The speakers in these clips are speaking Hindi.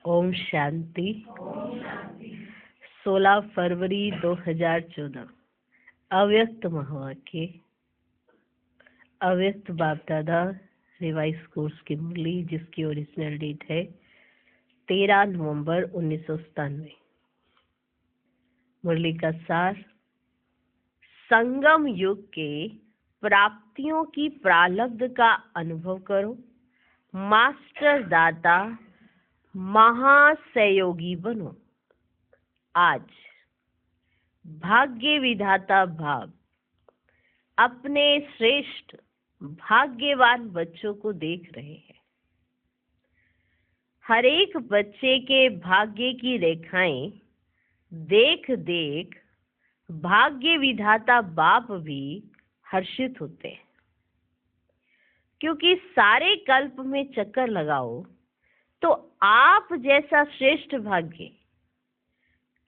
ओम शांति। 16 फरवरी 2014 अव्यक्त महावाक्य। अव्यक्त बाप दादा रिवाइज कोर्स की मुरली, जिसकी ओरिजिनल डेट है 13 नवंबर 1997। मुरली का सार: संगम युग के प्राप्तियों की प्रारब्ध का अनुभव करो, मास्टर दाता महासहयोगी बनो। आज भाग्य विधाता भाव अपने श्रेष्ठ भाग्यवान बच्चों को देख रहे हैं। हर एक बच्चे के भाग्य की रेखाएं देख देख भाग्य विधाता बाप भी हर्षित होते हैं, क्योंकि सारे कल्प में चक्कर लगाओ तो आप जैसा श्रेष्ठ भाग्य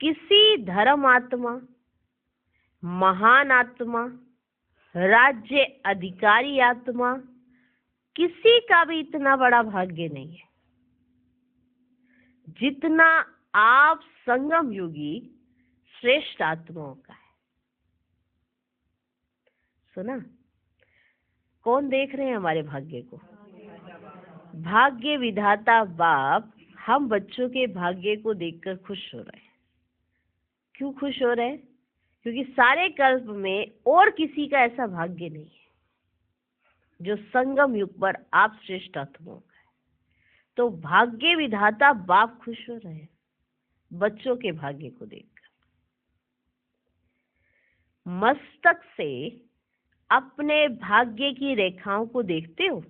किसी धर्म आत्मा, महान आत्मा, राज्य अधिकारी आत्मा, किसी का भी इतना बड़ा भाग्य नहीं है जितना आप संगम युगी श्रेष्ठ आत्माओं का है। सुना? कौन देख रहे हैं हमारे भाग्य को? भाग्य विधाता बाप हम बच्चों के भाग्य को देखकर खुश हो रहे हैं। क्यों खुश हो रहे हैं? क्योंकि सारे कल्प में और किसी का ऐसा भाग्य नहीं है जो संगम युग पर आप श्रेष्ठ आत्माओं का है। तो भाग्य विधाता बाप खुश हो रहे हैं बच्चों के भाग्य को देखकर। मस्तक से अपने भाग्य की रेखाओं को देखते हो?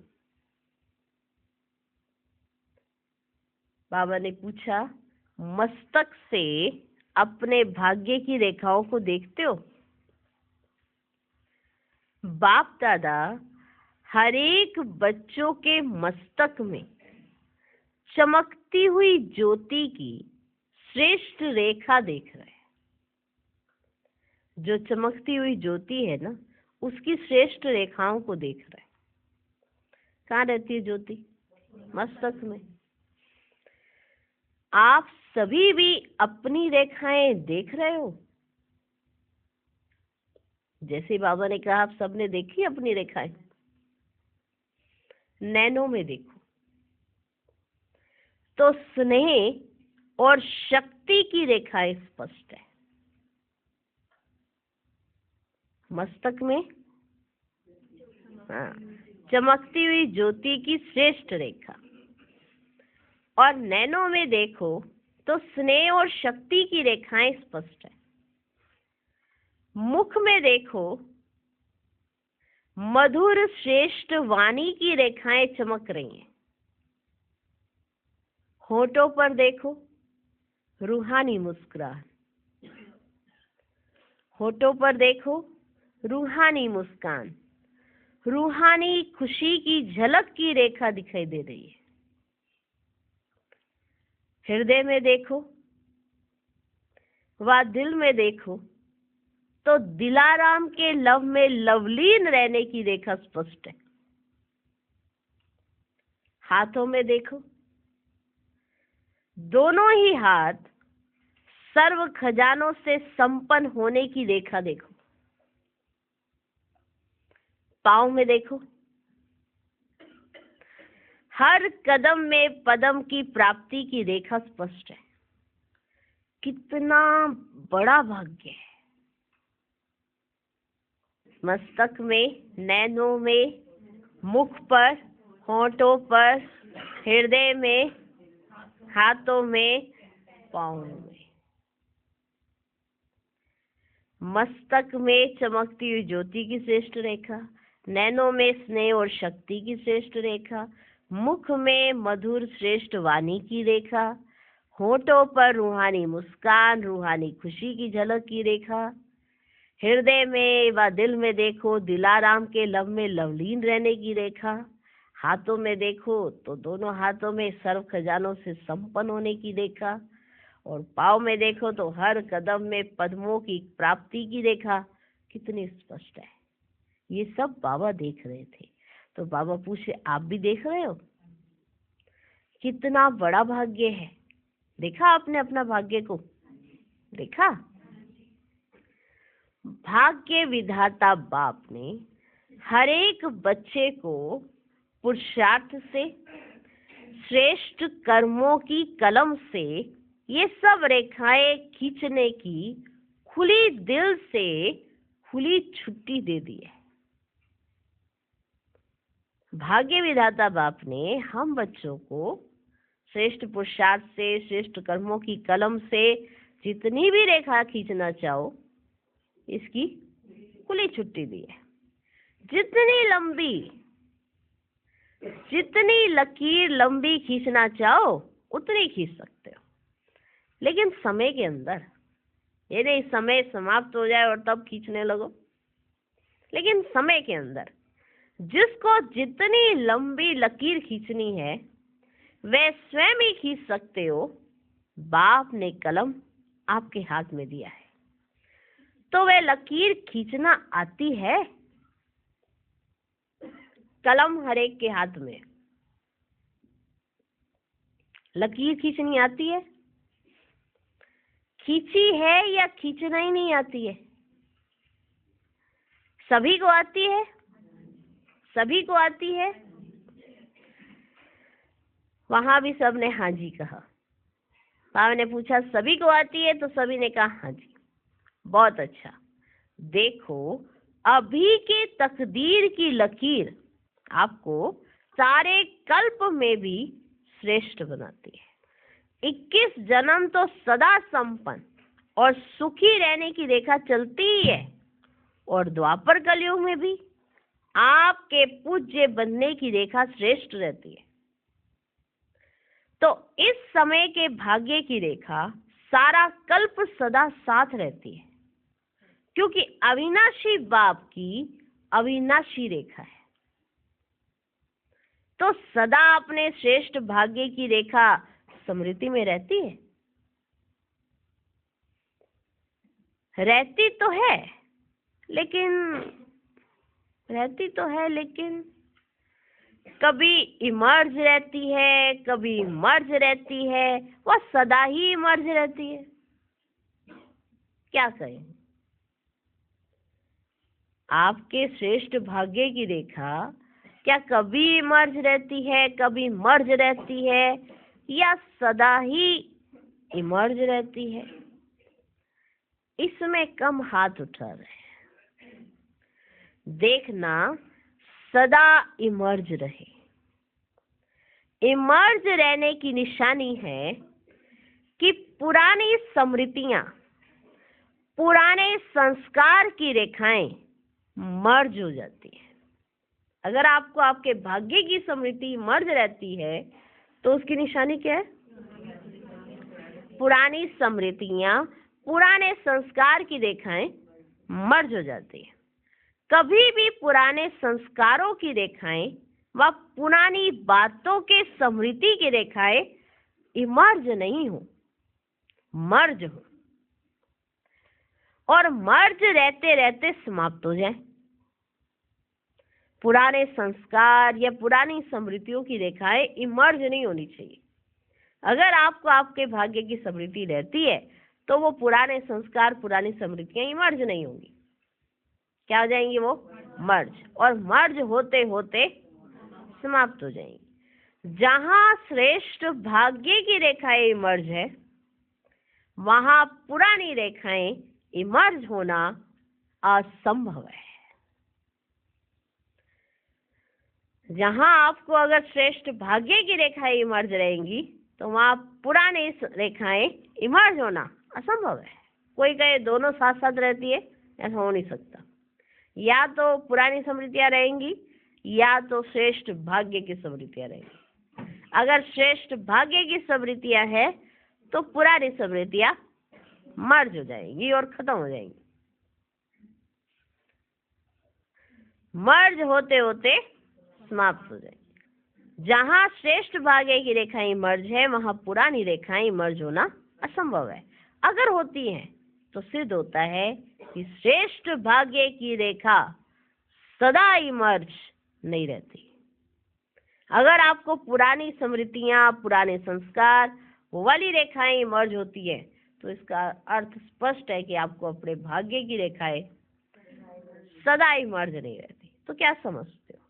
बाबा ने पूछा, मस्तक से अपने भाग्य की रेखाओं को देखते हो? बाप दादा हर एक बच्चों के मस्तक में चमकती हुई ज्योति की श्रेष्ठ रेखा देख रहे हैं। जो चमकती हुई ज्योति है ना, उसकी श्रेष्ठ रेखाओं को देख रहे हैं। कहाँ रहती है ज्योति? मस्तक में। आप सभी भी अपनी रेखाएं देख रहे हो? जैसे बाबा ने कहा, आप सबने देखी अपनी रेखाएं? नैनों में देखो तो स्नेह और शक्ति की रेखाएं स्पष्ट है। मस्तक में चमकती हुई ज्योति की श्रेष्ठ रेखा, और नैनों में देखो तो स्नेह और शक्ति की रेखाएं स्पष्ट है। मुख में देखो मधुर श्रेष्ठ वाणी की रेखाएं चमक रही हैं। होठों पर देखो रूहानी मुस्कुराहट। होठों पर देखो रूहानी मुस्कान, रूहानी खुशी की झलक की रेखा दिखाई दे रही है। हृदय में देखो व दिल में देखो तो दिलाराम के लव में लवलीन रहने की रेखा स्पष्ट है। हाथों में देखो, दोनों ही हाथ सर्व खजानों से संपन्न होने की रेखा देखो। पांव में देखो, हर कदम में पदम की प्राप्ति की रेखा स्पष्ट है। कितना बड़ा भाग्य है। मस्तक में, नैनों में, मुख पर, होठों पर, हृदय में, हाथों में, पांव में। मस्तक में चमकती हुई ज्योति की श्रेष्ठ रेखा, नैनों में स्नेह और शक्ति की श्रेष्ठ रेखा, मुख में मधुर श्रेष्ठ वाणी की रेखा, होठों पर रूहानी मुस्कान, रूहानी खुशी की झलक की रेखा, हृदय में व दिल में देखो दिलाराम के लव में लवलीन रहने की रेखा, हाथों में देखो तो दोनों हाथों में सर्व खजानों से संपन्न होने की रेखा, और पाँव में देखो तो हर कदम में पद्मों की प्राप्ति की रेखा। कितनी स्पष्ट है। ये सब बाबा देख रहे थे। तो बाबा पूछे, आप भी देख रहे हो? कितना बड़ा भाग्य है देखा आपने अपना भाग्य को? देखा? भाग्य विधाता बाप ने हर एक बच्चे को पुरुषार्थ से, श्रेष्ठ कर्मों की कलम से ये सब रेखाएं खींचने की खुली दिल से खुली छुट्टी दे दी है। भाग्य विधाता बाप ने हम बच्चों को श्रेष्ठ पुरुषार्थ से, श्रेष्ठ कर्मों की कलम से जितनी भी रेखा खींचना चाहो, इसकी खुली छुट्टी दी है। जितनी लंबी, जितनी लकीर लंबी खींचना चाहो उतनी खींच सकते हो, लेकिन समय के अंदर। ये नहीं समय समाप्त हो जाए और तब खींचने लगो, लेकिन समय के अंदर। जिसको जितनी लंबी लकीर खींचनी है वह स्वयं ही खींच सकते हो। बाप ने कलम आपके हाथ में दिया है, तो वह लकीर खींचना आती है। कलम हर एक के हाथ में, लकीर खींचनी आती है? खींची है या खींचना ही नहीं आती है? सभी को आती है? सभी को आती है? वहां भी सबने हाँ जी कहा। बाबा ने पूछा सभी को आती है? तो सभी ने कहा हाँ जी। बहुत अच्छा। देखो, अभी के तकदीर की लकीर आपको सारे कल्प में भी श्रेष्ठ बनाती है। 21 जन्म तो सदा संपन्न और सुखी रहने की रेखा चलती ही है, और द्वापर कलयुग में भी आपके पूज्य बनने की रेखा श्रेष्ठ रहती है। तो इस समय के भाग्य की रेखा सारा कल्प सदा साथ रहती है, क्योंकि अविनाशी बाप की अविनाशी रेखा है। तो सदा अपने श्रेष्ठ भाग्य की रेखा स्मृति में रहती है। रहती तो है, लेकिन कभी इमर्ज रहती है, कभी मर्ज रहती है। वह सदा ही इमर्ज रहती है। क्या कहें? आपके श्रेष्ठ भाग्य की रेखा क्या कभी इमर्ज रहती है, कभी मर्ज रहती है, या सदा ही इमर्ज रहती है? इसमें कम हाथ उठा रहे हैं। देखना सदा इमर्ज रहे। इमर्ज रहने की निशानी है कि पुरानी स्मृतियां, पुराने संस्कार की रेखाएं मर्ज हो जाती है। अगर आपको आपके भाग्य की स्मृति मर्ज रहती है तो उसकी निशानी क्या है? पुरानी स्मृतियां, पुराने संस्कार की रेखाएं मर्ज हो जाती है। कभी भी पुराने संस्कारों की रेखाएं व पुरानी बातों के स्मृति की रेखाएं इमर्ज नहीं हो, मर्ज हो, और मर्ज रहते रहते समाप्त हो जाए। पुराने संस्कार या पुरानी स्मृतियों की रेखाएं इमर्ज नहीं होनी चाहिए। अगर आपको आपके भाग्य की स्मृति रहती है तो वो पुराने संस्कार, पुरानी स्मृतियां इमर्ज नहीं होंगी। क्या हो जाएंगी? वो मर्ज, और मर्ज होते होते समाप्त हो जाएंगी। जहां श्रेष्ठ भाग्य की रेखाएं इमर्ज है, वहां पुरानी रेखाएं इमर्ज होना असंभव है। जहां आपको अगर श्रेष्ठ भाग्य की रेखाएं इमर्ज रहेंगी तो वहां पुरानी रेखाएं इमर्ज होना असंभव है। कोई कहे दोनों साथ साथ रहती है, ऐसा हो नहीं सकता। या तो पुरानी स्मृतियां रहेंगी या तो श्रेष्ठ भाग्य की स्मृतियां रहेंगी। अगर श्रेष्ठ भाग्य की स्मृतियां है तो पुरानी स्मृतियां मर्ज हो जाएंगी और खत्म हो जाएंगी। मर्ज होते होते समाप्त हो जाएंगी। जहां श्रेष्ठ भाग्य की रेखाएं मर्ज है, वहां पुरानी रेखाएं मर्ज होना असंभव है। अगर होती हैं तो सिद्ध होता है कि श्रेष्ठ भाग्य की रेखा सदा इमर्ज नहीं रहती। अगर आपको पुरानी स्मृतियां, पुराने संस्कार, वो वाली रेखाएं मर्ज होती है, तो इसका अर्थ स्पष्ट है कि आपको अपने भाग्य की रेखाएं सदा ही मर्ज नहीं रहती। तो क्या समझते हो,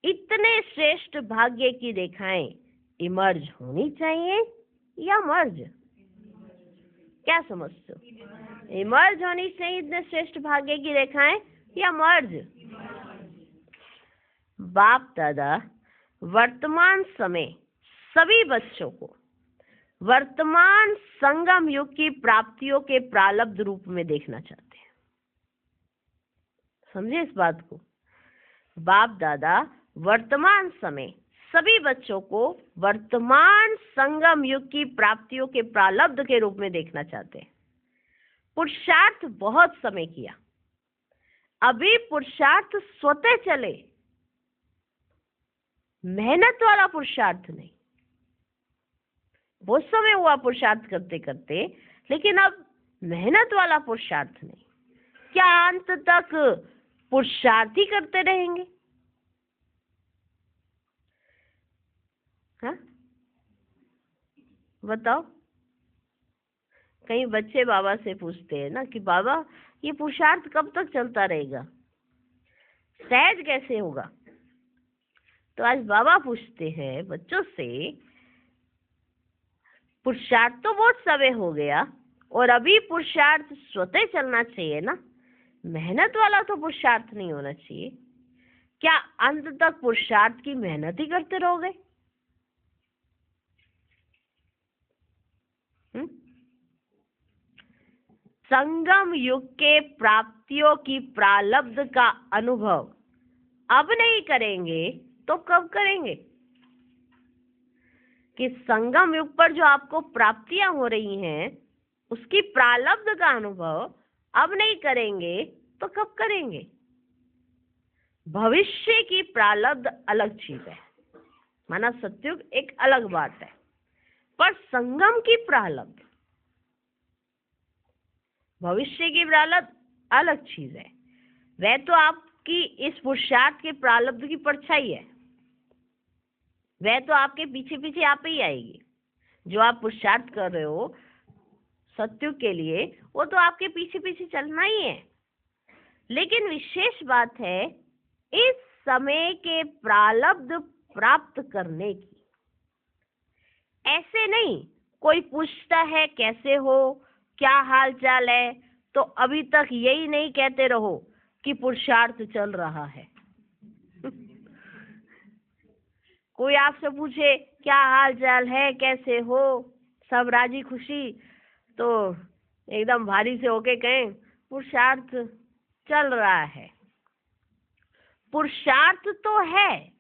इतने श्रेष्ठ भाग्य की रेखाएं इमर्ज होनी चाहिए या मर्ज? क्या समझते हो, इमर्ज होनी चाहिए इतने श्रेष्ठ भाग्य की रेखाएं या मर्ज? बाप दादा वर्तमान समय सभी बच्चों को वर्तमान संगम युग की प्राप्तियों के प्रारब्ध रूप में देखना चाहते हैं। समझे इस बात को? बाप दादा वर्तमान समय सभी बच्चों को वर्तमान संगम युग की प्राप्तियों के प्रारब्ध के रूप में देखना चाहते हैं। पुरुषार्थ बहुत समय किया, अभी पुरुषार्थ स्वतः चले, मेहनत वाला पुरुषार्थ नहीं। बहुत समय हुआ पुरुषार्थ करते करते, लेकिन अब मेहनत वाला पुरुषार्थ नहीं। क्या अंत तक पुरुषार्थ ही करते रहेंगे? हाँ बताओ। कई बच्चे बाबा से पूछते हैं ना कि बाबा ये पुरुषार्थ कब तक चलता रहेगा, सहज कैसे होगा? तो आज बाबा पूछते हैं बच्चों से, पुरुषार्थ तो बहुत समय हो गया और अभी पुरुषार्थ स्वतः चलना चाहिए ना, मेहनत वाला तो पुरुषार्थ नहीं होना चाहिए। क्या अंत तक पुरुषार्थ की मेहनत ही करते रहोगे? संगम युग के प्राप्तियों की प्रारब्ध का अनुभव अब नहीं करेंगे तो कब करेंगे? कि संगम युग पर जो आपको प्राप्तियां हो रही हैं उसकी प्रारब्ध का अनुभव अब नहीं करेंगे तो कब करेंगे? भविष्य की प्रारब्ध अलग चीज है, माना सत्युग एक अलग बात है, पर संगम की प्रारब्ध, भविष्य की प्रारब्ध अलग चीज है। वह तो आपकी इस पुरुषार्थ के प्रारब्ध की परछाई है, वह तो आपके पीछे पीछे आप ही आएगी। जो आप पुरुषार्थ कर रहे हो सत्युग के लिए, वो तो आपके पीछे पीछे चलना ही है। लेकिन विशेष बात है इस समय के प्रारब्ध प्राप्त करने की। ऐसे नहीं कोई पूछता है कैसे हो, क्या हाल चाल है, तो अभी तक यही नहीं कहते रहो कि पुरुषार्थ चल रहा है। कोई आपसे पूछे क्या हाल चाल है, कैसे हो, सब राजी खुशी, तो एकदम भारी से होके कहें पुरुषार्थ चल रहा है। पुरुषार्थ तो है,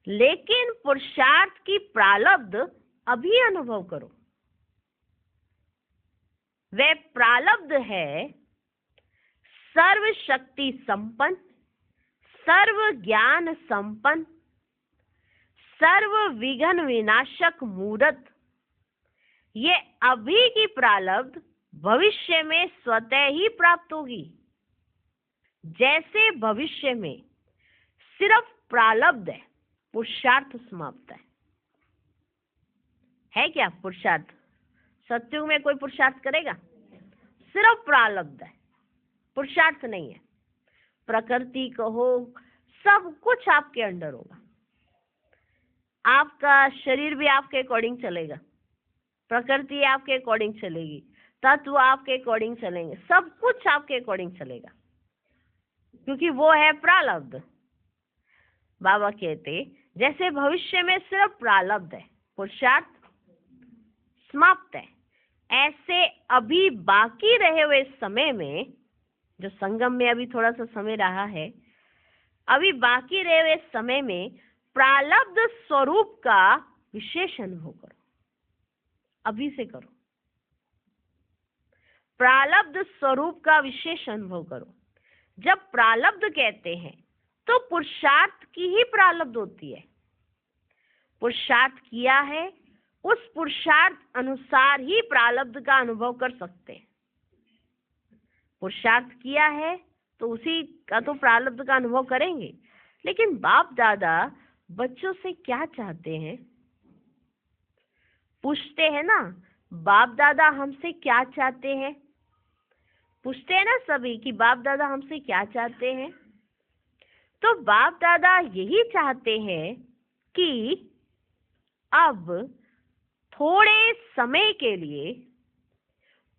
लेकिन पुरुषार्थ की प्रारब्ध अभी अनुभव करो। वह प्रारब्ध है सर्व शक्ति संपन्न, सर्व ज्ञान संपन्न, सर्व विघ्न विनाशक मूर्त। ये अभी की प्रारब्ध भविष्य में स्वतः ही प्राप्त होगी। जैसे भविष्य में सिर्फ प्रारब्ध है, पुरुषार्थ समाप्त है क्या? पुरुषार्थ सत्युग में कोई पुरुषार्थ करेगा? सिर्फ प्रारब्ध है, पुरुषार्थ नहीं है। प्रकृति कहो, सब कुछ आपके अंडर होगा। आपका शरीर भी आपके अकॉर्डिंग चलेगा, प्रकृति आपके अकॉर्डिंग चलेगी, तत्व आपके अकॉर्डिंग चलेंगे, सब कुछ आपके अकॉर्डिंग चलेगा, क्योंकि वो है प्रारब्ध। बाबा कहते जैसे भविष्य में सिर्फ प्रारब्ध है, पुरुषार्थ समाप्त है, ऐसे अभी बाकी रहे हुए समय में, जो संगम में अभी थोड़ा सा समय रहा है, अभी बाकी रहे हुए समय में प्रारब्ध स्वरूप का विशेष अनुभव करो। अभी से करो, प्रारब्ध स्वरूप का विशेष अनुभव करो। जब प्रारब्ध कहते हैं तो पुरुषार्थ की ही प्रारब्ध होती है। पुरुषार्थ किया है, उस पुरुषार्थ अनुसार ही प्रारब्ध का अनुभव कर सकते हैं। पुरुषार्थ किया है तो उसी का तो प्रारब्ध का अनुभव करेंगे। लेकिन बाप दादा बच्चों से क्या चाहते हैं? पूछते हैं ना, बाप दादा हमसे क्या चाहते हैं? पूछते हैं ना सभी कि बाप दादा हमसे क्या चाहते हैं? तो बाप दादा यही चाहते हैं कि अब थोड़े समय के लिए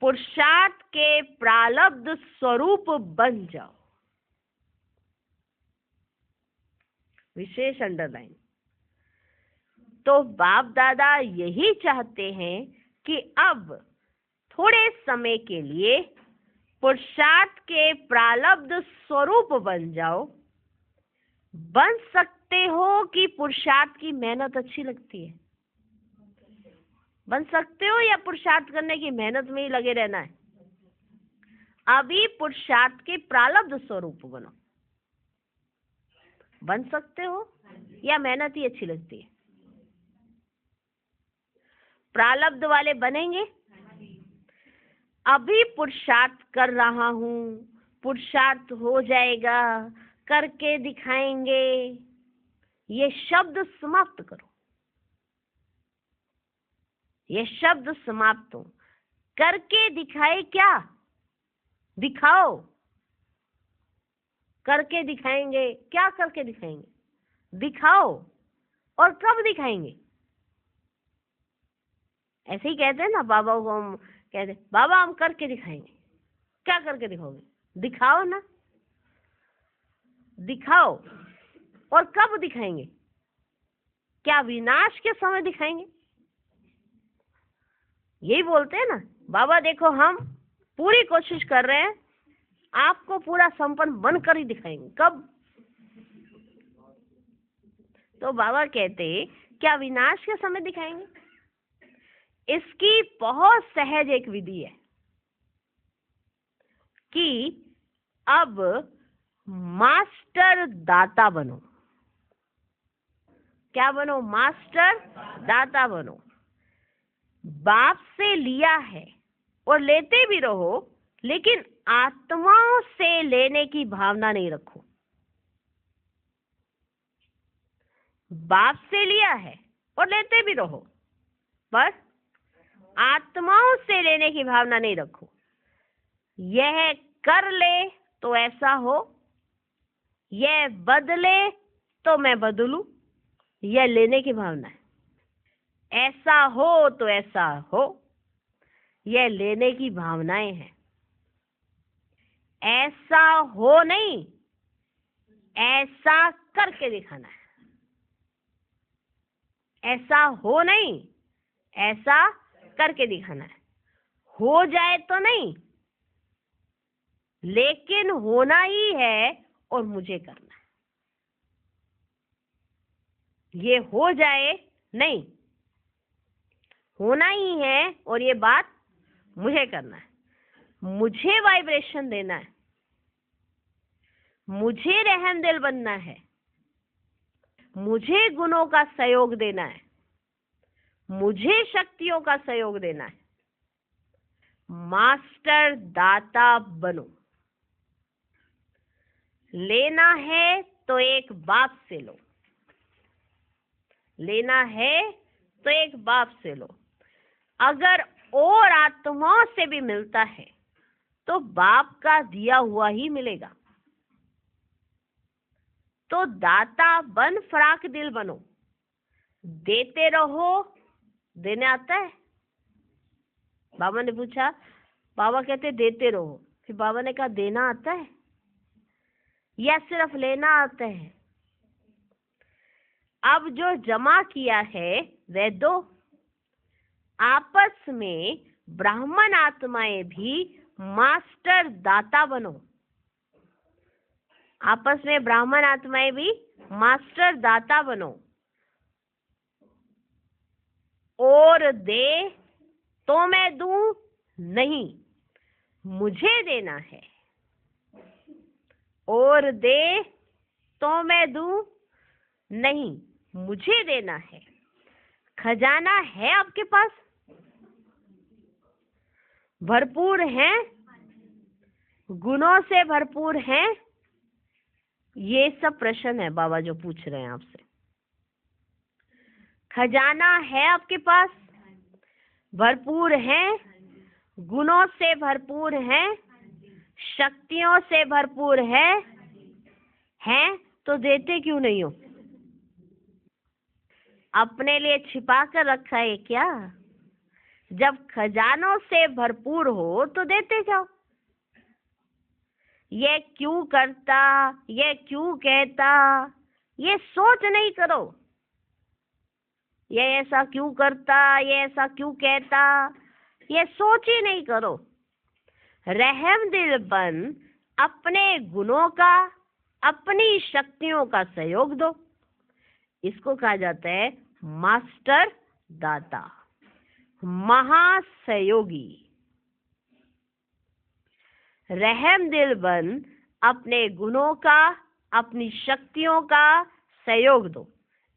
पुरुषार्थ के प्रारब्ध स्वरूप बन जाओ। विशेष अंडरलाइन। तो बाप दादा यही चाहते हैं कि अब थोड़े समय के लिए पुरुषार्थ के प्रारब्ध स्वरूप बन जाओ। बन सकते हो कि पुरुषार्थ की मेहनत अच्छी लगती है? बन सकते हो या पुरुषार्थ करने की मेहनत में ही लगे रहना है? अभी पुरुषार्थ के प्रारब्ध स्वरूप बनो। बन सकते हो या मेहनत ही अच्छी लगती है? प्रारब्ध वाले बनेंगे। अभी पुरुषार्थ कर रहा हूं, पुरुषार्थ हो जाएगा, करके दिखाएंगे, ये शब्द समाप्त करो। ये शब्द समाप्त हो। करके दिखाए क्या? दिखाओ। करके दिखाएंगे। क्या करके दिखाएंगे? दिखाओ। और कब दिखाएंगे? ऐसे ही कहते हैं ना बाबा को, हम कहते बाबा हम करके दिखाएंगे। क्या करके दिखाओगे? दिखाओ ना। दिखाओ। और कब दिखाएंगे? क्या विनाश के समय दिखाएंगे? यही बोलते हैं ना, बाबा देखो हम पूरी कोशिश कर रहे हैं, आपको पूरा संपन्न बनकर ही दिखाएंगे। कब? तो बाबा कहते क्या विनाश के समय दिखाएंगे? इसकी बहुत सहज एक विधि है कि अब मास्टर दाता बनो। क्या बनो? मास्टर दाता बनो। बाप से लिया है और लेते भी रहो, लेकिन आत्माओं से लेने की भावना नहीं रखो। बाप से लिया है और लेते भी रहो, पर आत्माओं से लेने की भावना नहीं रखो। यह कर ले तो ऐसा हो, यह बदले तो मैं बदलूं, यह लेने की भावना है। ऐसा हो तो ऐसा हो, यह लेने की भावनाएं हैं। ऐसा हो नहीं, ऐसा करके दिखाना है। ऐसा हो नहीं, ऐसा करके दिखाना है। हो जाए तो नहीं, लेकिन होना ही है और मुझे करना है। ये हो जाए नहीं, होना ही है और ये बात मुझे करना है। मुझे वाइब्रेशन देना है, मुझे रहम दिल बनना है, मुझे गुणों का सहयोग देना है, मुझे शक्तियों का सहयोग देना है। मास्टर दाता बनो। लेना है तो एक बाप से लो। लेना है तो एक बाप से लो। अगर और आत्माओं से भी मिलता है तो बाप का दिया हुआ ही मिलेगा। तो दाता बन, फराक दिल बनो। देते रहो। देने आता है? बाबा ने पूछा, बाबा कहते देते रहो, फिर बाबा ने कहा देना आता है या सिर्फ लेना आता है? अब जो जमा किया है वह दो। आपस में ब्राह्मण आत्माएं भी मास्टर दाता बनो। आपस में ब्राह्मण आत्माएं भी मास्टर दाता बनो। और दे तो मैं दूं नहीं, मुझे देना है। और दे तो मैं दूं नहीं, मुझे देना है। खजाना है आपके पास? भरपूर है? गुणों से भरपूर है? ये सब प्रश्न है बाबा जो पूछ रहे हैं आपसे। खजाना है आपके पास? भरपूर हैं, गुणों से भरपूर हैं, शक्तियों से भरपूर हैं तो देते क्यों नहीं हो? अपने लिए छिपा कर रखा है क्या? जब खजानों से भरपूर हो तो देते जाओ। ये क्यों करता, ये क्यों कहता, ये सोच नहीं करो। ये ऐसा क्यों करता, ये ऐसा क्यों कहता, ये सोच ही नहीं करो। रहम दिल बन अपने गुणों का, अपनी शक्तियों का सहयोग दो। इसको कहा जाता है मास्टर दाता, महासहयोगी। रहम दिल बन अपने गुणों का, अपनी शक्तियों का सहयोग दो।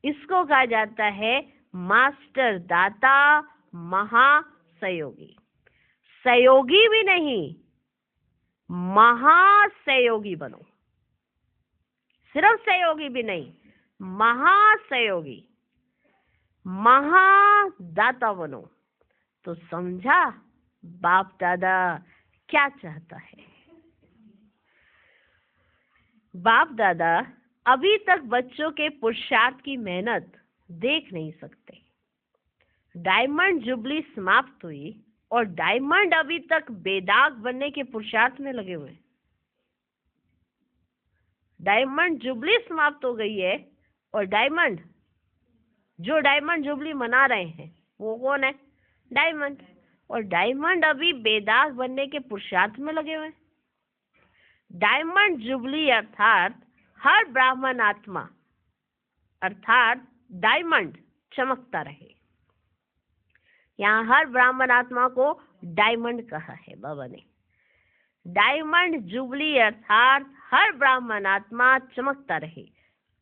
इसको कहा जाता है मास्टर दाता, महासहयोगी। सहयोगी भी नहीं, महासहयोगी बनो। सिर्फ सहयोगी भी नहीं, महासहयोगी, महादाता बनो। तो समझा बाप दादा क्या चाहता है? बाप दादा अभी तक बच्चों के पुरुषार्थ की मेहनत देख नहीं सकते। डायमंड जुबली समाप्त हुई और डायमंड अभी तक बेदाग बनने के पुरुषार्थ में लगे हुए हैं। डायमंड जुबली समाप्त हो गई है और डायमंड, जो डायमंड जुबली मना रहे हैं वो कौन है? डायमंड। और डायमंड अभी बेदाग बनने के पुरुषार्थ में लगे हुए हैं। डायमंड जुबली अर्थात हर ब्राह्मण आत्मा अर्थात डायमंड चमकता रहे। यहाँ हर ब्राह्मण आत्मा को डायमंड कहा है बाबा ने। डायमंड जुबली अर्थात हर ब्राह्मण आत्मा चमकता रहे।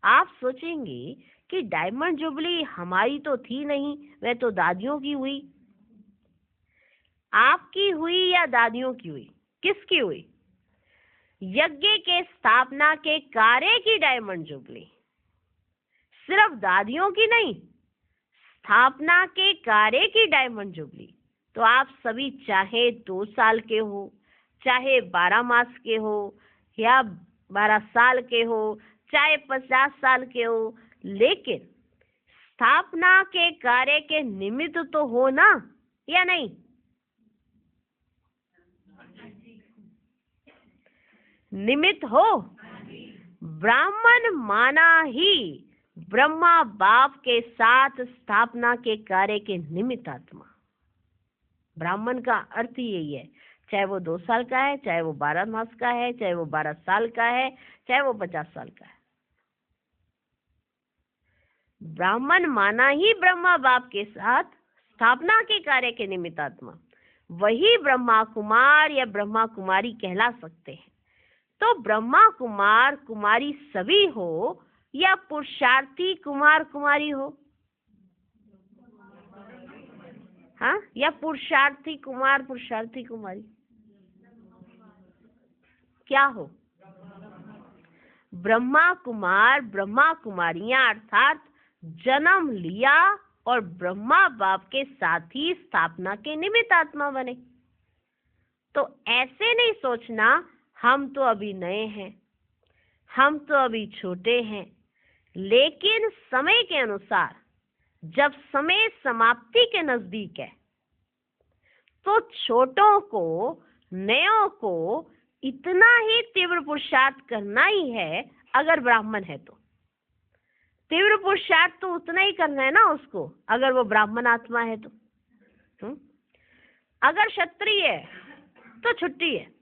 आप सोचेंगे कि डायमंड जुबली हमारी तो थी नहीं, वह तो दादियों की हुई। आपकी हुई या दादियों की हुई? किसकी हुई? यज्ञ के स्थापना के कार्य की डायमंड जुबली। सिर्फ दादियों की नहीं, स्थापना के कार्य की डायमंड जुबली। तो आप सभी चाहे 2 साल के हो, चाहे 12 मास के हो, या 12 साल के हो, चाहे 50 साल के हो, लेकिन स्थापना के कार्य के निमित्त तो हो ना, या नहीं? निमित्त हो। ब्राह्मण माना ही ब्रह्मा बाप के साथ स्थापना के कार्य के निमित्त आत्मा। ब्राह्मण का अर्थ यही है, चाहे वो 2 साल का है, चाहे वो 12 मास का है, चाहे वो 12 साल का है, चाहे वो 50 साल का है। ब्राह्मण माना ही ब्रह्मा बाप के साथ स्थापना के कार्य के निमित्त आत्मा। वही ब्रह्मा कुमार या ब्रह्मा कुमारी कहला सकते हैं। तो ब्रह्मा कुमार कुमारी सभी हो या पुरुषार्थी कुमार कुमारी हो? हाँ, या पुरुषार्थी कुमार पुरुषार्थी कुमारी क्या हो? ब्रह्मा कुमार ब्रह्मा कुमारियां अर्थात जन्म लिया और ब्रह्मा बाप के साथ ही स्थापना के निमित्त आत्मा बने। तो ऐसे नहीं सोचना हम तो अभी नए हैं, हम तो अभी छोटे हैं, लेकिन समय के अनुसार जब समय समाप्ति के नजदीक है तो छोटों को, नयों को इतना ही तीव्र पुरुषार्थ करना ही है। अगर ब्राह्मण है तो तीव्र पुरुषार्थ तो उतना ही करना है ना उसको, अगर वो ब्राह्मण आत्मा है तो। अगर क्षत्रिय है तो छुट्टी है,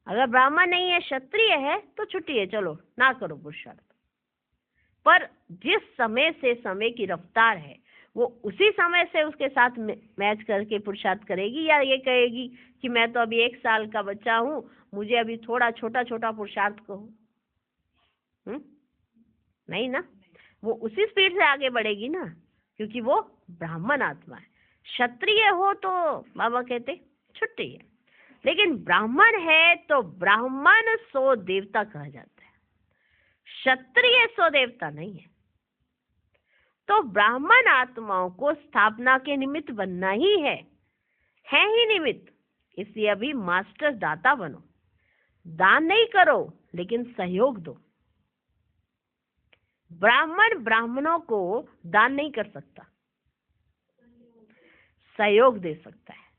अगर ब्राह्मण नहीं है, क्षत्रिय है तो छुट्टी है, चलो ना करो पुरुषार्थ। पर जिस समय से समय की रफ्तार है वो उसी समय से उसके साथ मैच करके पुरुषार्थ करेगी, या ये कहेगी कि मैं तो अभी 1 साल का बच्चा हूँ, मुझे अभी थोड़ा छोटा छोटा पुरुषार्थ कहो। नहीं ना, वो उसी स्पीड से आगे बढ़ेगी ना, क्योंकि वो ब्राह्मण आत्मा है। क्षत्रिय हो तो बाबा कहते छुट्टी है, लेकिन ब्राह्मण है तो ब्राह्मण सो देवता कहा जाता है, क्षत्रिय सो देवता नहीं है। तो ब्राह्मण आत्माओं को स्थापना के निमित्त बनना ही है ही निमित्त। इसलिए अभी मास्टर दाता बनो। दान नहीं करो लेकिन सहयोग दो। ब्राह्मण ब्राह्मणों को दान नहीं कर सकता, सहयोग दे सकता है।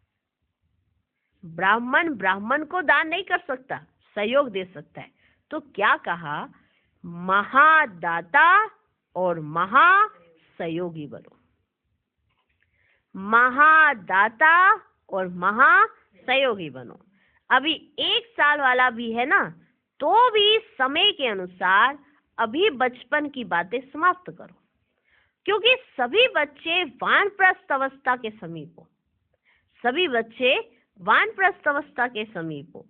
ब्राह्मण ब्राह्मण को दान नहीं कर सकता, सहयोग दे सकता है। तो क्या कहा? महादाता और महासहयोगी बनो। महादाता और महासहयोगी बनो। अभी 1 साल वाला भी है ना, तो भी समय के अनुसार अभी बचपन की बातें समाप्त करो, क्योंकि सभी बच्चे वानप्रस्थ अवस्था के समीप हो। सभी बच्चे वानप्रस्थ अवस्था के समीप हो।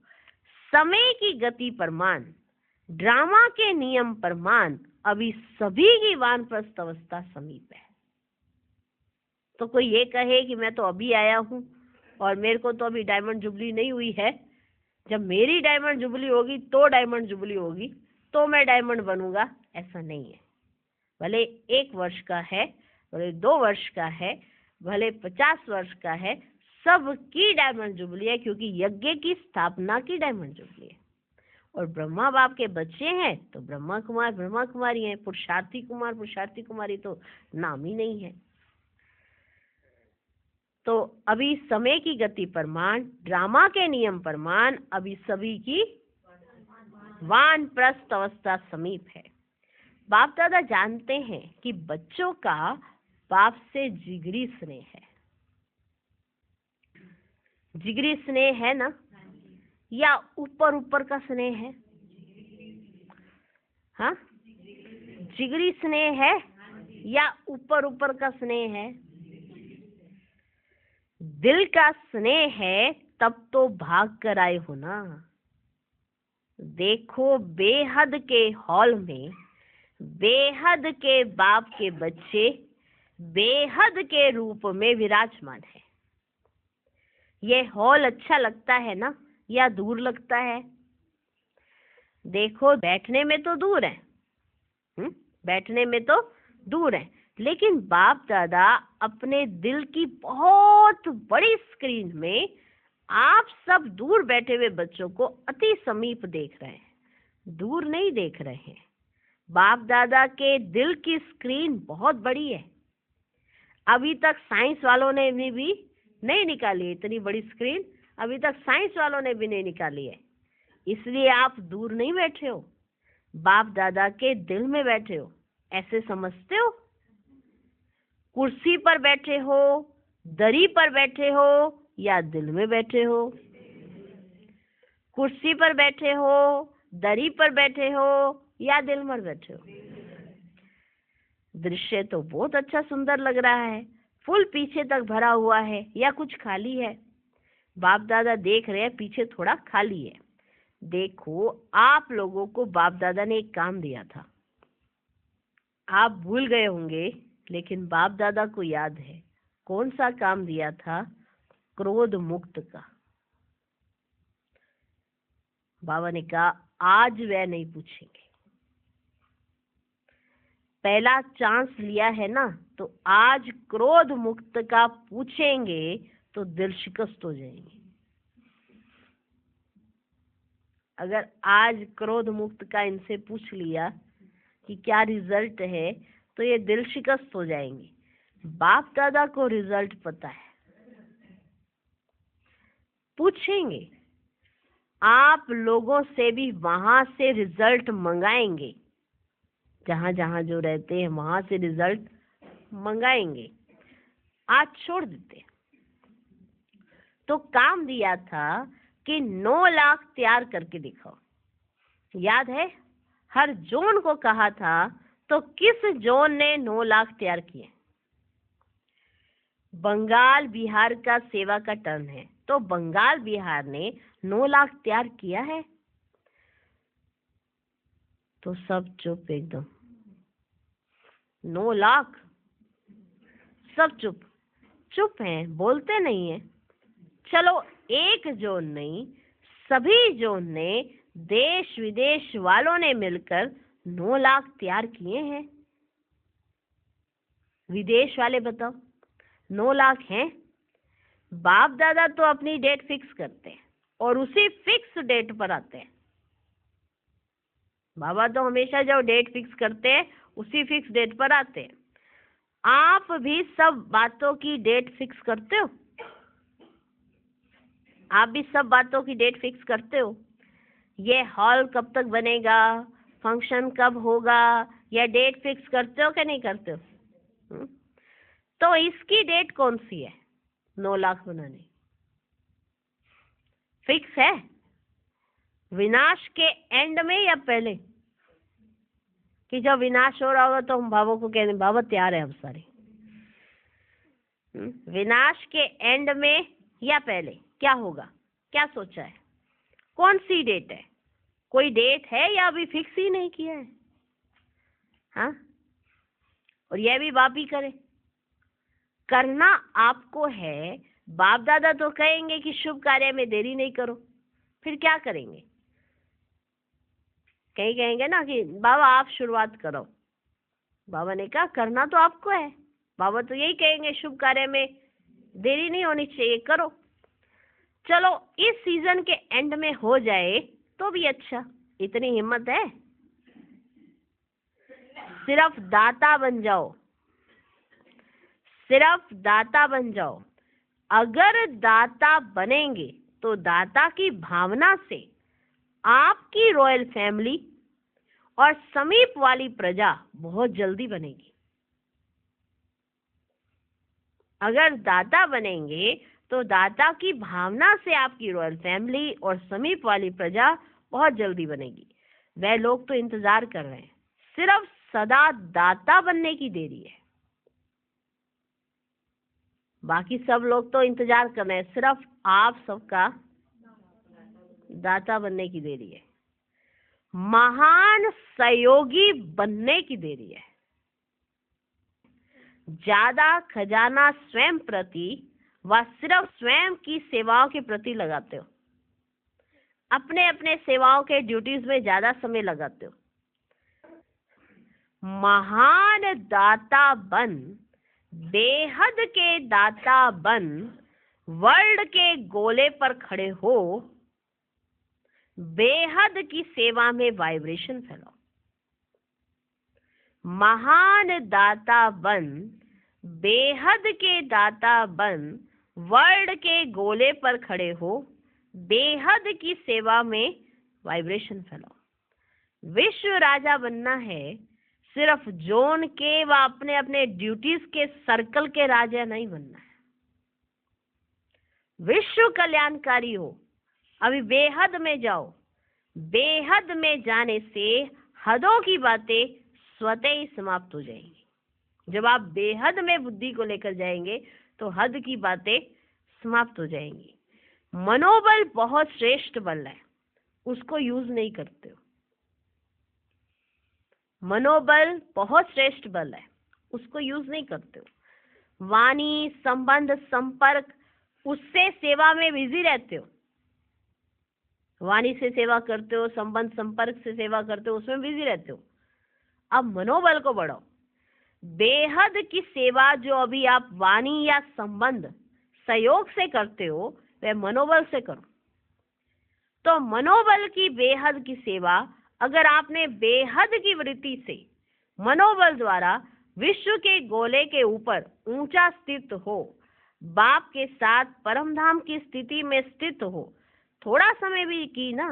समय की गति परमान, ड्रामा के नियम परमान अभी सभी की वानप्रस्थ अवस्था समीप है। तो कोई ये कहे कि मैं तो अभी आया हूँ और मेरे को तो अभी डायमंड जुबली नहीं हुई है, जब मेरी डायमंड जुबली होगी तो डायमंड जुबली होगी तो मैं डायमंड बनूंगा, ऐसा नहीं है। भले 1 वर्ष का है, भले 2 वर्ष का है, भले 50 वर्ष का है, सबकी डायमंड जुबली है, क्योंकि यज्ञ की स्थापना की डायमंड जुबली है। और ब्रह्मा बाप के बच्चे हैं तो ब्रह्मा कुमार ब्रह्मा कुमारी हैं, पुरुषार्थी कुमार पुरुषार्थी कुमारी तो नाम ही नहीं है। तो अभी समय की गति परमान, ड्रामा के नियम परमान अभी सभी की वानप्रस्थ अवस्था समीप है। बाप दादा जानते हैं कि बच्चों का बाप से जिगरी स्नेह है। जिगरी स्नेह है ना, या ऊपर ऊपर का स्नेह है? हाँ, जिगरी स्नेह है या ऊपर ऊपर का स्नेह है? दिल का स्नेह है तब तो भाग कर आए हो ना। देखो बेहद के हॉल में बेहद के बाप के बच्चे बेहद के रूप में विराजमान है। ये हॉल अच्छा लगता है ना, या दूर लगता है? देखो बैठने में तो दूर है, बैठने में तो दूर है, लेकिन बाप दादा अपने दिल की बहुत बड़ी स्क्रीन में आप सब दूर बैठे हुए बच्चों को अति समीप देख रहे हैं, दूर नहीं देख रहे हैं। बाप दादा के दिल की स्क्रीन बहुत बड़ी है। अभी तक साइंस वालों ने भी नहीं निकाली है इतनी बड़ी स्क्रीन, अभी तक साइंस वालों ने भी नहीं निकाली है। इसलिए आप दूर नहीं बैठे हो, बाप दादा के दिल में बैठे हो। ऐसे समझते हो? कुर्सी पर बैठे हो, दरी पर बैठे हो, या दिल में बैठे हो? कुर्सी पर बैठे हो, दरी पर बैठे हो, या दिल में बैठे हो? दृश्य तो बहुत अच्छा सुंदर लग रहा है, फुल पीछे तक भरा हुआ है या कुछ खाली है? बाप दादा देख रहे हैं पीछे थोड़ा खाली है। देखो आप लोगों को बाप दादा ने एक काम दिया था, आप भूल गए होंगे, लेकिन बाप दादा को याद है। कौन सा काम दिया था? क्रोध मुक्त का। बाबा ने कहा आज वह नहीं पूछेंगे। पहला चांस लिया है ना, तो आज क्रोध मुक्त का पूछेंगे तो दिल शिकस्त हो जाएंगे। अगर आज क्रोध मुक्त का इनसे पूछ लिया कि क्या रिजल्ट है, तो ये दिल शिकस्त हो जाएंगे। बाप दादा को रिजल्ट पता है, पूछेंगे। आप लोगों से भी वहां से रिजल्ट मंगाएंगे, जहां जहां जो रहते हैं वहां से रिजल्ट मंगाएंगे। आज छोड़ देते। तो काम दिया था कि 9 लाख तैयार करके दिखाओ। याद है? हर जोन को कहा था, तो किस जोन ने 9 लाख तैयार किए? बंगाल बिहार का सेवा का टर्न है, तो बंगाल बिहार ने 9 लाख तैयार किया है। तो सब चुप एकदम। 9 लाख, सब चुप चुप हैं, बोलते नहीं है। चलो एक जोन नहीं, सभी जोन ने, देश विदेश वालों ने मिलकर 9 लाख तैयार किए हैं। विदेश वाले बताओ 9 लाख हैं। बाप दादा तो अपनी डेट फिक्स करते हैं और उसी फिक्स डेट पर आते हैं। बाबा तो हमेशा जो डेट फिक्स करते हैं उसी फिक्स डेट पर आते हैं। आप भी सब बातों की डेट फिक्स करते हो? आप भी सब बातों की डेट फिक्स करते हो? ये हॉल कब तक बनेगा, फंक्शन कब होगा, या डेट फिक्स करते हो कि नहीं करते हो? तो इसकी डेट कौन सी है 9 लाख बनाने? फिक्स है? विनाश के एंड में या पहले? कि जब विनाश हो रहा होगा तो हम बाबा को कहने बाबा तैयार है हम सारे। विनाश के एंड में या पहले क्या होगा? क्या सोचा है? कौन सी डेट है? कोई डेट है या अभी फिक्स ही नहीं किया है? हाँ, और यह भी बाप ही करे। करना आपको है। बाप दादा तो कहेंगे कि शुभ कार्य में देरी नहीं करो, फिर क्या करेंगे? कहीं कहेंगे ना कि बाबा आप शुरुआत करो। बाबा ने कहा करना तो आपको है। बाबा तो यही कहेंगे शुभ कार्य में देरी नहीं होनी चाहिए, करो। चलो इस सीजन के एंड में हो जाए तो भी अच्छा। इतनी हिम्मत है? सिर्फ दाता बन जाओ, सिर्फ दाता बन जाओ। अगर दाता बनेंगे तो दाता की भावना से आपकी रॉयल फैमिली और समीप वाली प्रजा बहुत जल्दी बनेगी। अगर दाता बनेंगे तो दाता की भावना से आपकी रॉयल फैमिली और समीप वाली प्रजा बहुत जल्दी बनेगी। वह लोग तो इंतजार कर रहे हैं, सिर्फ सदा दाता बनने की देरी है। बाकी सब लोग तो इंतजार कर रहे हैं, सिर्फ आप सबका दाता बनने की देरी है। महान सहयोगी बनने की देरी है। ज्यादा खजाना स्वयं प्रति व सिर्फ स्वयं की सेवाओं के प्रति लगाते हो। अपने अपने सेवाओं के ड्यूटीज में ज्यादा समय लगाते हो। महान दाता बन, बेहद के दाता बन, वर्ल्ड के गोले पर खड़े हो, बेहद की सेवा में वाइब्रेशन फैलाओ। महान दाता बन, बेहद के दाता बन, वर्ल्ड के गोले पर खड़े हो, बेहद की सेवा में वाइब्रेशन फैलाओ। विश्व राजा बनना है, सिर्फ जोन के व अपने अपने ड्यूटीज के सर्कल के राजा नहीं बनना है। विश्व कल्याणकारी हो। अभी बेहद में जाओ। बेहद में जाने से हदों की बातें स्वतः ही समाप्त हो जाएंगी। जब आप बेहद में बुद्धि को लेकर जाएंगे तो हद की बातें समाप्त हो जाएंगी। मनोबल बहुत श्रेष्ठ बल है, उसको यूज नहीं करते हो। मनोबल बहुत श्रेष्ठ बल है, उसको यूज नहीं करते हो। वाणी, संबंध, संपर्क, उससे सेवा में बिजी रहते हो। वाणी से सेवा करते हो, संबंध संपर्क से सेवा करते हो, उसमें बिजी रहते हो। अब मनोबल को बढ़ाओ। बेहद की सेवा जो अभी आप वाणी या संबंध सहयोग से करते हो वह मनोबल से करो। तो मनोबल की बेहद की सेवा अगर आपने बेहद की वृत्ति से मनोबल द्वारा विश्व के गोले के ऊपर ऊंचा स्थित हो, बाप के साथ परमधाम की स्थिति में स्थित हो, थोड़ा समय भी की ना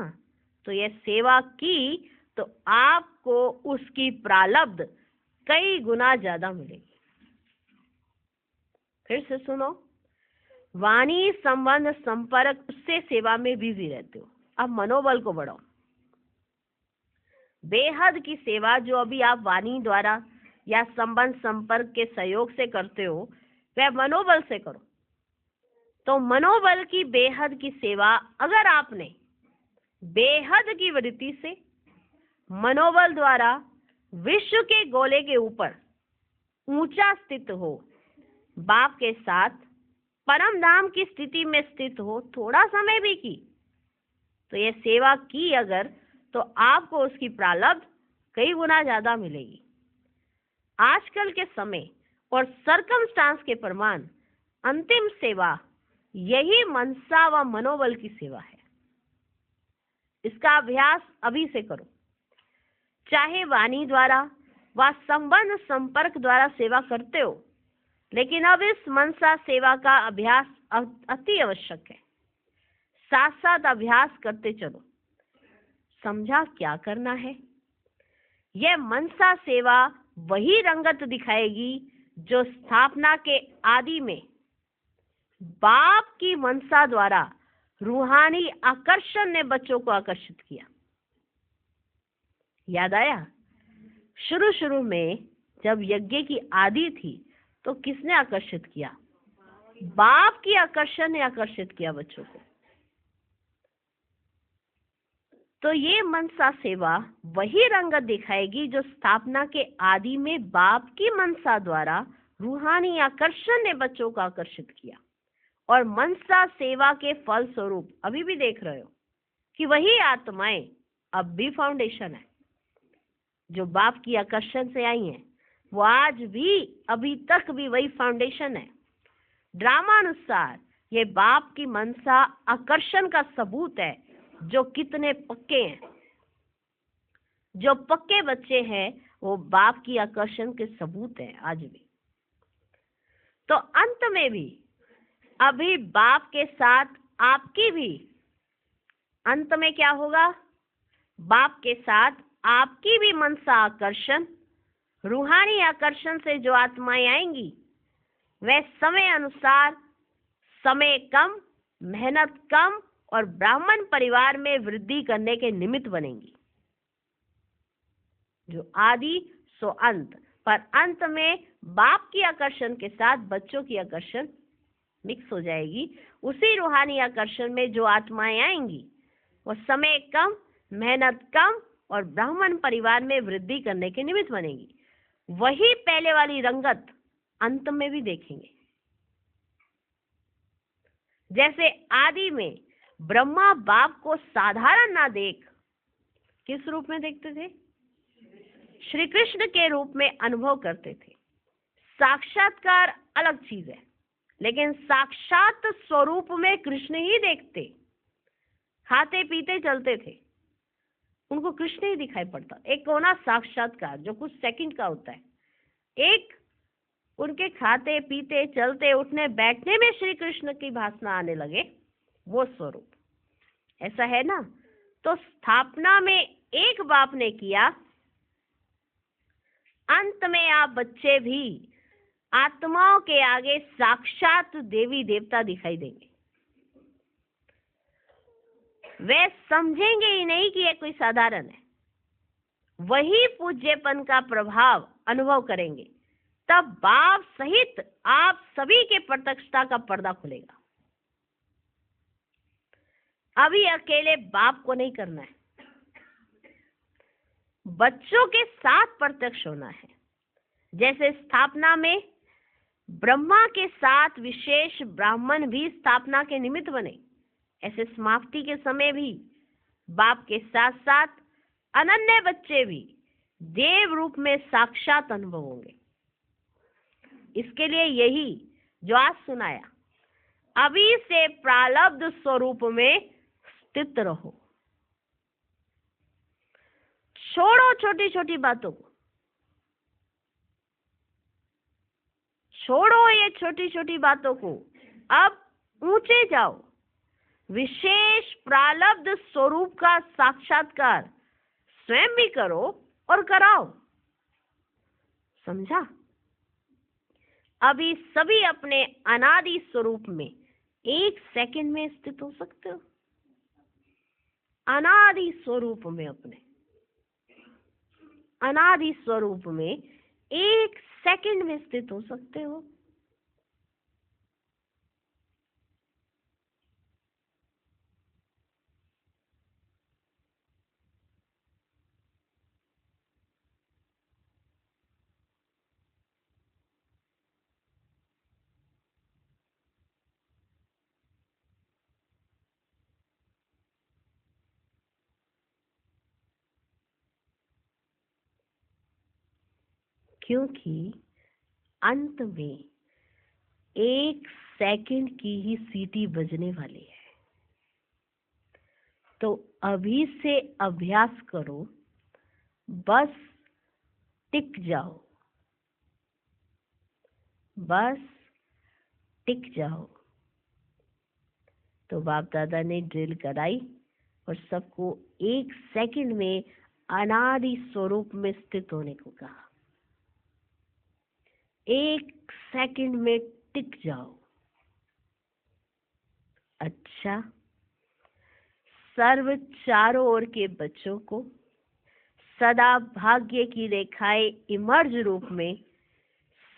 तो यह सेवा की तो आपको उसकी प्रालब्ध कई गुना ज्यादा मिलेगी। फिर से सुनो, वाणी, संबंध, संपर्क, उससे सेवा में बिजी रहते हो। अब मनोबल को बढ़ाओ। बेहद की सेवा जो अभी आप वाणी द्वारा या संबंध संपर्क के सहयोग से करते हो वह मनोबल से करो। तो मनोबल की बेहद की सेवा अगर आपने बेहद की वृत्ति से मनोबल द्वारा विश्व के गोले के ऊपर ऊंचा स्थित हो, बाप के साथ परम धाम की स्थिति में स्थित हो, थोड़ा समय भी की तो यह सेवा की अगर तो आपको उसकी प्रालब्ध कई गुना ज्यादा मिलेगी। आजकल के समय और सर्कमस्टांस के प्रमाण अंतिम सेवा यही मनसा व मनोबल की सेवा है। इसका अभ्यास अभी से करो, चाहे वाणी द्वारा व संबंध संपर्क द्वारा सेवा करते हो, लेकिन अब इस मनसा सेवा का अभ्यास अति आवश्यक है। साथ साथ अभ्यास करते चलो। समझा क्या करना है? यह मनसा सेवा वही रंगत दिखाएगी जो स्थापना के आदि में बाप की मनसा द्वारा रूहानी आकर्षण ने बच्चों को आकर्षित किया। याद आया? शुरू शुरू में जब यज्ञ की आदि थी तो किसने आकर्षित किया? बाप की आकर्षण ने आकर्षित किया बच्चों को। तो ये मनसा सेवा वही रंगत दिखाएगी जो स्थापना के आदि में बाप की मनसा द्वारा रूहानी आकर्षण ने बच्चों को आकर्षित किया। और मनसा सेवा के फल स्वरूप अभी भी देख रहे हो कि वही आत्माएं अब भी फाउंडेशन है जो बाप की आकर्षण से आई हैं, वो आज भी अभी तक भी वही फाउंडेशन है। ड्रामा अनुसार ये बाप की मनसा आकर्षण का सबूत है जो कितने पक्के हैं। जो पक्के बच्चे हैं वो बाप की आकर्षण के सबूत हैं आज भी। तो अंत में भी अभी बाप के साथ आपकी भी अंत में क्या होगा? बाप के साथ आपकी भी मनसा आकर्षण, रूहानी आकर्षण से जो आत्माएं आएंगी वह समय अनुसार समय कम, मेहनत कम और ब्राह्मण परिवार में वृद्धि करने के निमित्त बनेंगी। जो आदि सो अंत, पर अंत में बाप की आकर्षण के साथ बच्चों की आकर्षण मिक्स हो जाएगी। उसी रूहानी आकर्षण में जो आत्माएं आएंगी वो समय कम, मेहनत कम और ब्राह्मण परिवार में वृद्धि करने के निमित्त बनेगी। वही पहले वाली रंगत अंत में भी देखेंगे। जैसे आदि में ब्रह्मा बाप को साधारण ना देख किस रूप में देखते थे? श्री कृष्ण के रूप में अनुभव करते थे। साक्षात्कार अलग चीज है, लेकिन साक्षात स्वरूप में कृष्ण ही देखते। खाते पीते चलते थे, उनको कृष्ण ही दिखाई पड़ता। एक होना साक्षात्कार जो कुछ सेकंड का होता है, एक उनके खाते पीते चलते उठने बैठने में श्री कृष्ण की भासना आने लगे, वो स्वरूप। ऐसा है ना? तो स्थापना में एक बाप ने किया, अंत में आप बच्चे भी आत्माओं के आगे साक्षात देवी देवता दिखाई देंगे। वे समझेंगे ही नहीं कि यह कोई साधारण है, वही पूज्यपन का प्रभाव अनुभव करेंगे। तब बाप सहित आप सभी के प्रत्यक्षता का पर्दा खुलेगा। अभी अकेले बाप को नहीं करना है, बच्चों के साथ प्रत्यक्ष होना है। जैसे स्थापना में ब्रह्मा के साथ विशेष ब्राह्मण भी स्थापना के निमित्त बने, ऐसे समाप्ति के समय भी बाप के साथ साथ अनन्य बच्चे भी देव रूप में साक्षात अनुभव होंगे। इसके लिए यही जो आज सुनाया, अभी से प्रारब्ध स्वरूप में स्थित रहो। छोड़ो छोटी छोटी बातों को, छोड़ो ये छोटी छोटी बातों को, अब ऊंचे जाओ। विशेष प्रारब्ध स्वरूप का साक्षात्कार स्वयं भी करो और कराओ। समझा? अभी सभी अपने अनादि स्वरूप में एक सेकंड में स्थित हो सकते हो। अनादि स्वरूप में, अपने अनादि स्वरूप में एक सेकंड में स्थित हो सकते हो। क्योंकि अंत में 1 सेकंड की ही सीटी बजने वाली है। तो अभी से अभ्यास करो, बस टिक जाओ, बस टिक जाओ। तो बाप दादा ने ड्रिल कराई और सबको 1 सेकंड में अनादि स्वरूप में स्थित होने को कहा। 1 सेकंड में टिक जाओ। अच्छा, सर्व चारों ओर के बच्चों को सदा भाग्य की रेखाएं इमर्ज रूप में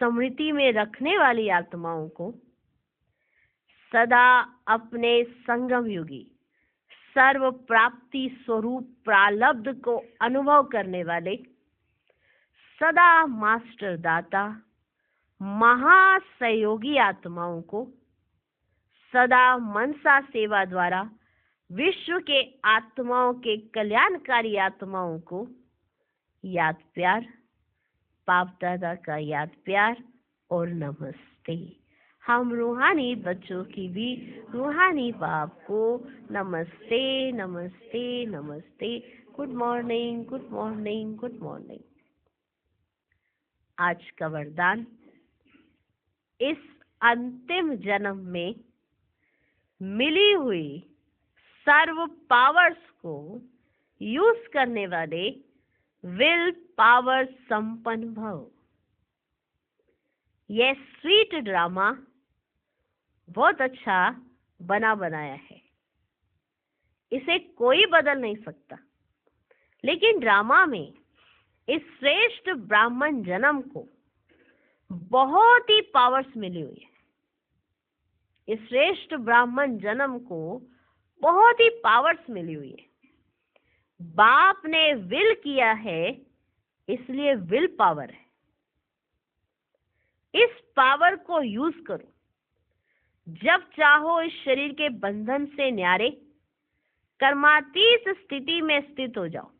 स्मृति में रखने वाली आत्माओं को सदा अपने संगम युगी सर्व प्राप्ति स्वरूप प्रालब्ध को अनुभव करने वाले सदा मास्टर दाता महासहयोगी आत्माओं को सदा मनसा सेवा द्वारा विश्व के आत्माओं के कल्याणकारी आत्माओं को याद प्यार, बाप दादा का याद प्यार और नमस्ते। हम रूहानी बच्चों की भी रूहानी बाप को नमस्ते नमस्ते नमस्ते। Good morning, good morning, good morning. आज का वरदान, इस अंतिम जन्म में मिली हुई सर्व पावर्स को यूज करने वाले विल पावर संपन्न भव। यह स्वीट ड्रामा बहुत अच्छा बनाया है, इसे कोई बदल नहीं सकता। लेकिन ड्रामा में इस श्रेष्ठ ब्राह्मण जन्म को बहुत ही पावर्स मिली हुई है। इस श्रेष्ठ ब्राह्मण जन्म को बहुत ही पावर्स मिली हुई है। बाप ने विल किया है, इसलिए विल पावर है। इस पावर को यूज करो। जब चाहो इस शरीर के बंधन से न्यारे कर्मातीत स्थिति में स्थित हो जाओ।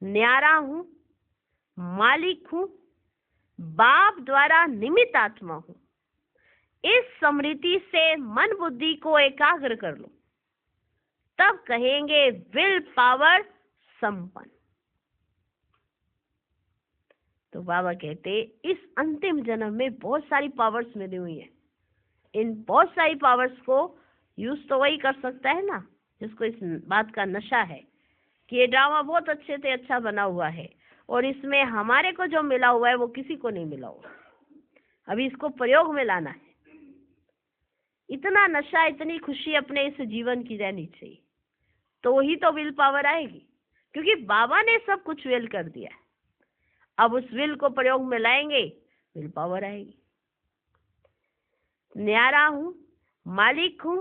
न्यारा हूं, मालिक हूं, बाप द्वारा निमित्त आत्मा हूं। इस स्मृति से मन बुद्धि को एकाग्र कर लो, तब कहेंगे विल पावर संपन्न। तो बाबा कहते इस अंतिम जन्म में बहुत सारी पावर्स मिली हुई है। इन बहुत सारी पावर्स को यूज तो वही कर सकता है ना जिसको इस बात का नशा है कि ये ड्रामा बहुत अच्छे से अच्छा बना हुआ है और इसमें हमारे को जो मिला हुआ है वो किसी को नहीं मिला हुआ। अभी इसको प्रयोग में लाना है। इतना नशा, इतनी खुशी अपने इस जीवन की रहनी चाहिए, तो वही तो विल पावर आएगी, क्योंकि बाबा ने सब कुछ विल कर दिया है। अब उस विल को प्रयोग में लाएंगे, विल पावर आएगी। न्यारा हूं, मालिक हूं,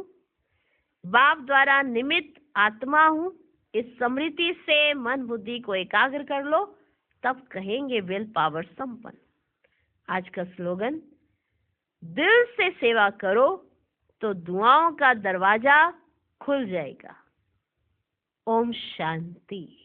बाप द्वारा निमित्त आत्मा हूं। इस स्मृति से मन बुद्धि को एकाग्र कर लो, तब कहेंगे विल पावर संपन्न। आज का स्लोगन, दिल से सेवा करो तो दुआओं का दरवाजा खुल जाएगा। ओम शांति।